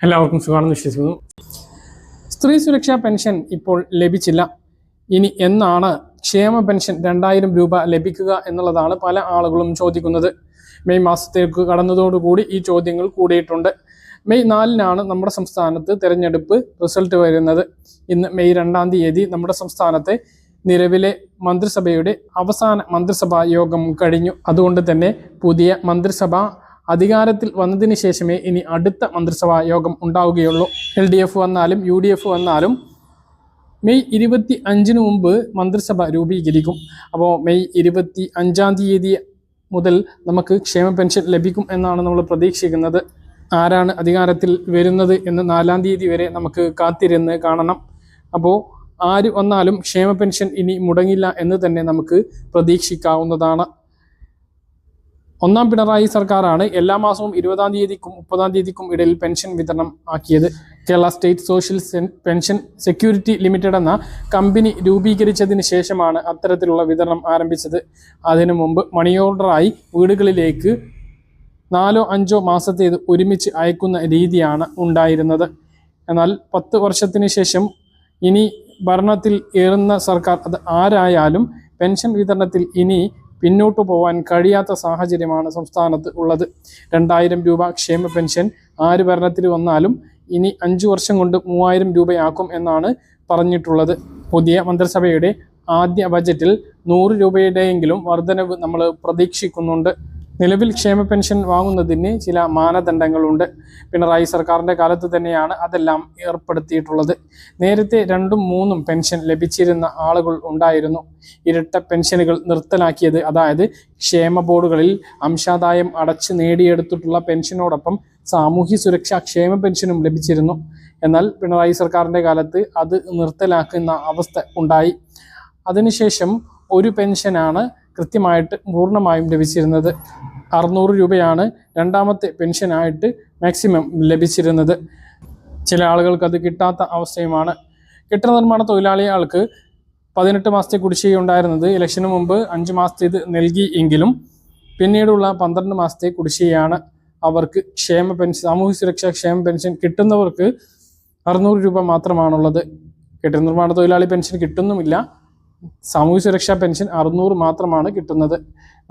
എല്ലാവർക്കും സുഖമാണെന്ന് വിശ്വസിക്കുന്നു. സ്ത്രീ സുരക്ഷാ പെൻഷൻ ഇപ്പോൾ ലഭിച്ചില്ല. ഇനി എന്നാണ് ക്ഷേമ പെൻഷൻ 2000 രൂപ ലഭിക്കുക എന്നുള്ളതാണ് പല ആളുകളും ചോദിക്കുന്നത്. മെയ് മാസത്തേക്ക് കടന്നതോടുകൂടി ഈ ചോദ്യങ്ങൾ കൂടിയിട്ടുണ്ട്. മെയ് 4-നാണ് നമ്മുടെ സംസ്ഥാനത്ത് തെരഞ്ഞെടുപ്പ് റിസൾട്ട് വരുന്നത്. ഇന്ന് മെയ് 2-ാം തീയതി നമ്മുടെ സംസ്ഥാനത്തെ നിലവിലെ മന്ത്രിസഭയുടെ അവസാന മന്ത്രിസഭാ യോഗം കഴിഞ്ഞു. അതുകൊണ്ട് തന്നെ പുതിയ മന്ത്രിസഭ അധികാരത്തിൽ വന്നതിന് ശേഷമേ ഇനി അടുത്ത മന്ത്രിസഭാ യോഗം ഉണ്ടാവുകയുള്ളൂ. LDF വന്നാലും UDF വന്നാലും മെയ് 25-ന് മുമ്പ് മന്ത്രിസഭ രൂപീകരിക്കും. അപ്പോൾ മെയ് 25-ാം തീയതി മുതൽ നമുക്ക് ക്ഷേമ പെൻഷൻ ലഭിക്കും എന്നാണ് നമ്മൾ പ്രതീക്ഷിക്കുന്നത്. ആരാണ് അധികാരത്തിൽ വരുന്നത് എന്ന് 4-ാം തീയതി വരെ നമുക്ക് കാത്തിരുന്ന് കാണണം. അപ്പോൾ ആര് വന്നാലും ക്ഷേമ പെൻഷൻ ഇനി മുടങ്ങില്ല എന്ന് തന്നെ നമുക്ക് പ്രതീക്ഷിക്കാവുന്നതാണ്. ഒന്നാം പിണറായി സർക്കാരാണ് എല്ലാ മാസവും 20-ാം തീയതിക്കും 30-ാം തീയതിക്കും ഇടയിൽ പെൻഷൻ വിതരണം ആക്കിയത്. Kerala state social pension security limited എന്ന കമ്പനി രൂപീകരിച്ചതിന് ശേഷമാണ് അത്തരത്തിലുള്ള വിതരണം ആരംഭിച്ചത്. അതിനു മുമ്പ് മണി ഓർഡറായി വീടുകളിലേക്ക് 4-5 മാസത്തേത് ഒരുമിച്ച് അയക്കുന്ന രീതിയാണ് ഉണ്ടായിരുന്നത്. എന്നാൽ 10 വർഷത്തിന് ശേഷം ഇനി ഭരണത്തിൽ ഏറുന്ന സർക്കാർ അത് ആരായാലും പെൻഷൻ വിതരണത്തിൽ ഇനി പിന്നോട്ട് പോകാൻ കഴിയാത്ത സാഹചര്യമാണ് സംസ്ഥാനത്ത് ഉള്ളത്. 2000 രൂപ ക്ഷേമ പെൻഷൻ ആര് ഭരണത്തിൽ വന്നാലും ഇനി 5 വർഷം കൊണ്ട് 3000 രൂപയാക്കും എന്നാണ് പറഞ്ഞിട്ടുള്ളത്. പുതിയ മന്ത്രിസഭയുടെ ആദ്യ ബജറ്റിൽ 100 രൂപയുടെയെങ്കിലും വർധനവ് നമ്മൾ പ്രതീക്ഷിക്കുന്നുണ്ട്. നിലവിൽ ക്ഷേമ പെൻഷൻ വാങ്ങുന്നതിന് ചില മാനദണ്ഡങ്ങളുണ്ട്. പിണറായി സർക്കാരിൻ്റെ കാലത്ത് തന്നെയാണ് അതെല്ലാം ഏർപ്പെടുത്തിയിട്ടുള്ളത്. നേരത്തെ 2ഉം 3ഉം പെൻഷൻ ലഭിച്ചിരുന്ന ആളുകൾ ഉണ്ടായിരുന്നു. ഇരട്ട പെൻഷനുകൾ നിർത്തലാക്കിയത്, അതായത് ക്ഷേമ ബോർഡുകളിൽ അംശാദായം അടച്ച് നേടിയെടുത്തിട്ടുള്ള പെൻഷനോടൊപ്പം സാമൂഹ്യ സുരക്ഷാ ക്ഷേമ പെൻഷനും ലഭിച്ചിരുന്നു. എന്നാൽ പിണറായി സർക്കാരിൻ്റെ കാലത്ത് അത് നിർത്തലാക്കുന്ന അവസ്ഥ ഉണ്ടായി. അതിനുശേഷം ഒരു പെൻഷനാണ് കൃത്യമായിട്ട് പൂർണ്ണമായും ലഭിച്ചിരുന്നത്. 600 രൂപയാണ് രണ്ടാമത്തെ പെൻഷനായിട്ട് മാക്സിമം ലഭിച്ചിരുന്നത്. ചില ആളുകൾക്ക് അത് കിട്ടാത്ത അവസ്ഥയുമാണ്. കെട്ടിട നിർമ്മാണ തൊഴിലാളികൾക്ക് 18 മാസത്തെ കുടിശ്ശിക ഉണ്ടായിരുന്നത് ഇലക്ഷന് മുമ്പ് 5 മാസത്തേത് നൽകി എങ്കിലും പിന്നീടുള്ള 12 മാസത്തെ കുടിശ്ശികയാണ് അവർക്ക് ക്ഷേമ പെൻഷൻ, സാമൂഹ്യ സുരക്ഷാ ക്ഷേമ പെൻഷൻ കിട്ടുന്നവർക്ക് 600 രൂപ മാത്രമാണുള്ളത്. കെട്ടിട നിർമ്മാണ തൊഴിലാളി പെൻഷൻ കിട്ടുന്നുമില്ല. സാമൂഹ്യ സുരക്ഷാ പെൻഷൻ 600 മാത്രമാണ് കിട്ടുന്നത്.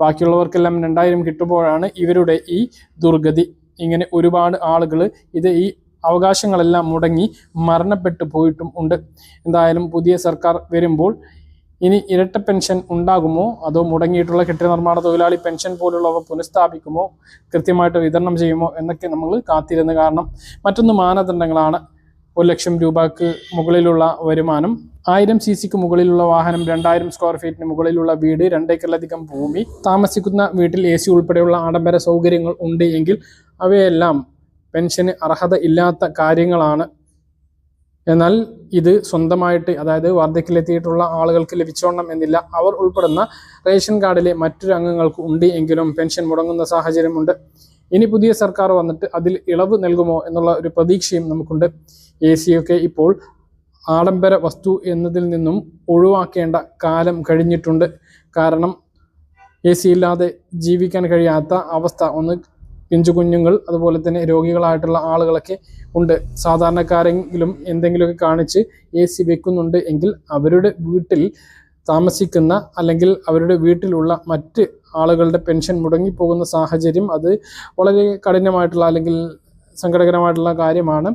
ബാക്കിയുള്ളവർക്കെല്ലാം 2000 കിട്ടുമ്പോഴാണ് ഇവരുടെ ഈ ദുർഗതി. ഇങ്ങനെ ഒരുപാട് ആളുകൾ ഈ അവകാശങ്ങളെല്ലാം മുടങ്ങി മരണപ്പെട്ടു പോയിട്ടും ഉണ്ട്. എന്തായാലും പുതിയ സർക്കാർ വരുമ്പോൾ ഇനി ഇരട്ട പെൻഷൻ ഉണ്ടാകുമോ, അതോ മുടങ്ങിയിട്ടുള്ള കെട്ടിട നിർമ്മാണ തൊഴിലാളി പെൻഷൻ പോലുള്ളവ പുനഃസ്ഥാപിക്കുമോ, കൃത്യമായിട്ട് വിതരണം ചെയ്യുമോ എന്നൊക്കെ നമ്മൾ കാത്തിരുന്ന് കാരണം. മറ്റൊന്ന് മാനദണ്ഡങ്ങളാണ്. 1 ലക്ഷം രൂപയ്ക്ക് മുകളിലുള്ള വരുമാനം, 1000 cc മുകളിലുള്ള വാഹനം, 2000 സ്ക്വയർ ഫീറ്റിന് മുകളിലുള്ള വീട്, 2 ഏക്കറിലധികം ഭൂമി, താമസിക്കുന്ന വീട്ടിൽ AC ഉൾപ്പെടെയുള്ള ആഡംബര സൗകര്യങ്ങൾ ഉണ്ട് എങ്കിൽ അവയെല്ലാം പെൻഷന് അർഹത ഇല്ലാത്ത കാര്യങ്ങളാണ്. എന്നാൽ ഇത് സ്വന്തമായിട്ട്, അതായത് വാർദ്ധക്യത്തിലെത്തിയിട്ടുള്ള ആളുകൾക്ക് ലഭിച്ചോണം എന്നില്ല. അവർ ഉൾപ്പെടുന്ന റേഷൻ കാർഡിലെ മറ്റൊരു അംഗങ്ങൾക്ക് ഉണ്ട് എങ്കിലും പെൻഷൻ മുടങ്ങുന്ന സാഹചര്യമുണ്ട്. ഇനി പുതിയ സർക്കാർ വന്നിട്ട് അതിൽ ഇളവ് നൽകുമോ എന്നുള്ള ഒരു പ്രതീക്ഷയും നമുക്കുണ്ട്. AC ഒക്കെ ഇപ്പോൾ ആഡംബര വസ്തു എന്നതിൽ നിന്നും ഒഴിവാക്കേണ്ട കാലം കഴിഞ്ഞിട്ടുണ്ട്. കാരണം AC ഇല്ലാതെ ജീവിക്കാൻ കഴിയാത്ത അവസ്ഥ ഒന്ന് പിഞ്ചു കുഞ്ഞുങ്ങൾ, അതുപോലെ തന്നെ രോഗികളായിട്ടുള്ള ആളുകളൊക്കെ ഉണ്ട്. സാധാരണക്കാരെങ്കിലും എന്തെങ്കിലുമൊക്കെ കാണിച്ച് AC വെക്കുന്നുണ്ട് എങ്കിൽ അവരുടെ വീട്ടിൽ താമസിക്കുന്ന അല്ലെങ്കിൽ അവരുടെ വീട്ടിലുള്ള മറ്റ് ആളുകളുടെ പെൻഷൻ മുടങ്ങിപ്പോകുന്ന സാഹചര്യം അത് വളരെ കഠിനമായിട്ടുള്ള അല്ലെങ്കിൽ സങ്കടകരമായിട്ടുള്ള കാര്യമാണ്.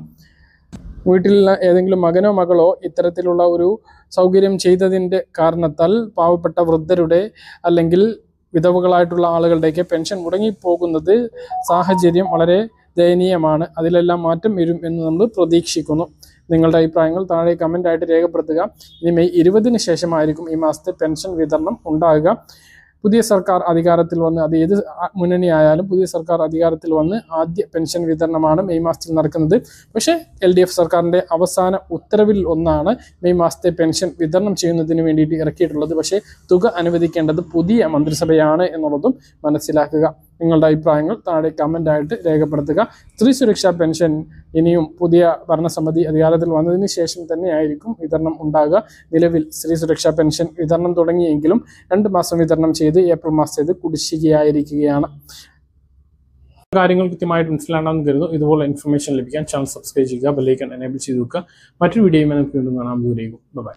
വീട്ടിലുള്ള ഏതെങ്കിലും മകനോ മകളോ ഇത്തരത്തിലുള്ള ഒരു സൗകര്യം ചെയ്തതിൻ്റെ കാരണത്താൽ പാവപ്പെട്ട വൃദ്ധരുടെ അല്ലെങ്കിൽ വിധവകളായിട്ടുള്ള ആളുകളുടെയൊക്കെ പെൻഷൻ മുടങ്ങിപ്പോകുന്നത് സാഹചര്യം വളരെ ദയനീയമാണ്. അതിലെല്ലാം മാറ്റം വരും എന്ന് നമ്മൾ പ്രതീക്ഷിക്കുന്നു. നിങ്ങളുടെ അഭിപ്രായങ്ങൾ താഴെ കമൻ്റായിട്ട് രേഖപ്പെടുത്തുക. ഇനി മെയ് 20-ന് ശേഷമായിരിക്കും ഈ മാസത്തെ പെൻഷൻ വിതരണം ഉണ്ടാകുക. പുതിയ സർക്കാർ അധികാരത്തിൽ വന്ന്, അത് ഏത് മുന്നണി ആയാലും പുതിയ സർക്കാർ അധികാരത്തിൽ വന്ന് ആദ്യ പെൻഷൻ വിതരണമാണ് മെയ് മാസത്തിൽ നടക്കുന്നത്. പക്ഷേ LDF സർക്കാരിൻ്റെ അവസാന ഉത്തരവിൽ ഒന്നാണ് മെയ് മാസത്തെ പെൻഷൻ വിതരണം ചെയ്യുന്നതിന് വേണ്ടിയിട്ട് ഇറക്കിയിട്ടുള്ളത്. പക്ഷേ തുക അനുവദിക്കേണ്ടത് പുതിയ മന്ത്രിസഭയാണ് എന്നുള്ളതും മനസ്സിലാക്കുക. നിങ്ങളുടെ അഭിപ്രായങ്ങൾ താഴെ കമൻ്റായിട്ട് രേഖപ്പെടുത്തുക. സ്ത്രീ സുരക്ഷാ പെൻഷൻ ഇനിയും പുതിയ ഭരണസമിതി അധികാരത്തിൽ വന്നതിന് ശേഷം തന്നെയായിരിക്കും വിതരണം ഉണ്ടാകുക. നിലവിൽ സ്ത്രീ സുരക്ഷാ പെൻഷൻ വിതരണം തുടങ്ങിയെങ്കിലും 2 മാസം വിതരണം ചെയ്ത് ഏപ്രിൽ മാസത്തേത് കുടിശ്ശികയായിരിക്കുകയാണ്. കാര്യങ്ങൾ കൃത്യമായിട്ട് മനസ്സിലാണെന്ന് കരുതുന്നു. ഇതുപോലെ ഇൻഫർമേഷൻ ലഭിക്കാൻ ചാനൽ സബ്സ്ക്രൈബ് ചെയ്യുക, ബെല്ലൈക്കൺ എനേബിൾ ചെയ്ത് വെക്കുക. മറ്റൊരു വീഡിയോയുമായി നമുക്ക് വീണ്ടും കാണാം. ദൂരേക്കും ബൈ.